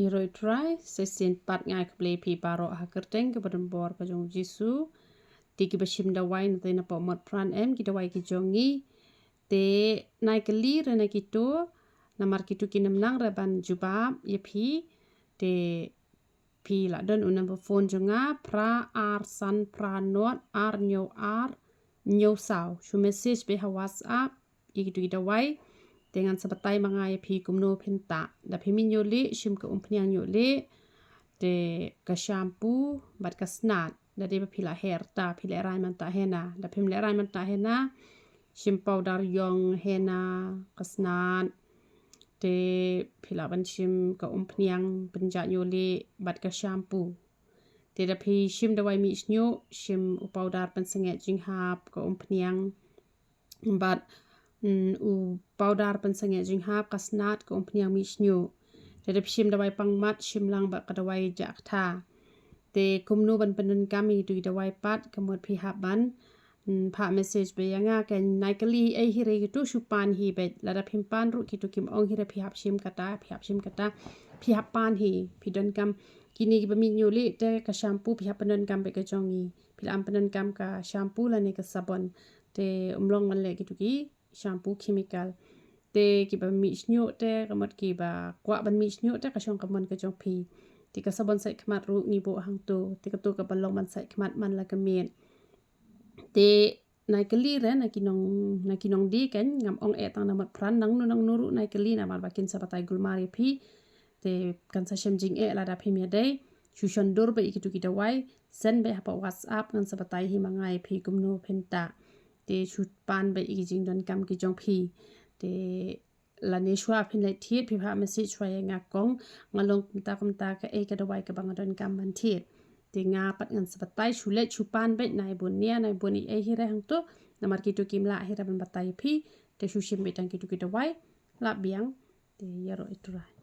iroi try sesin pat ngai keble pi baro hakerteng ke badan bor ke jong jisu tiki bashim dawai nanti na pomot pran em ki dawai ki jongi te nai keli rena kitu namar kitu kinamnang reban jubab ye pi te pi la don unam phone jonga pra ar san pra not ar nyo sao shu message be ha whatsapp ikitu dawai dengan sebatai mangai pi kumno penta da pi minyole shim ke umpniang nyole te ka shampoo bat ka snat da de pi la hair ta pi le rai man ta hena da pi le rai man ta hena shim powder yong hena ka snat te pi la ban shim ka umpniang penja nyole bat ka shampoo te da pi shim da wai mi snyo shim powder pen senge jing hap ka umpniang bat u powder pen senge jing hap ka snat ka umpniang mi snyo te da shim da wai pangmat shim lang ba ka da wai jak tha te kumnu ban penun kami tu da wai pat kamot pi hap ban pha message be yanga ken naikali ai hire gitu supan hi bet la da phim pan ru kitu kim ong hire pi hap shim kata pi hap pan hi pi don kam kini ba mi nyoli te ka shampoo pi hap penun kam be ka jongi pi am penun kam ka shampoo la ne ka sabon te umlong man le gitu ki shampoo chemical te ki ba mi snyo te kamot ki ba kwa ban mi snyo te ka shong kamon ka jong pi ti ka sabon sai khmat ru ni bo hang to ti ka to ka balong man sai khmat man la ka men te nai keli re na kinong di kan ngam ong e tang na mat pran nang nuru nai keli na man bakin sabatai gulmari pi te kan sa shem jing e la da pi me dai shu shon dur be ikitu ki dawai send be hapa whatsapp kan sabatai hi mangai pi kumno phenta te shu pan be iki jing don kam ki jong pi te la ne shwa phin lai thiet pi pha message shwa nga kong ngalong kumta ka e ka dawai ka bang don kam man thiet te nga pat ngan sabatai shule chupan bet nai bun nia nai bun i e hire hang to namar kitu kim la hira ban batai pi te shu shim betang kitu kita wai la biang te yaro iturai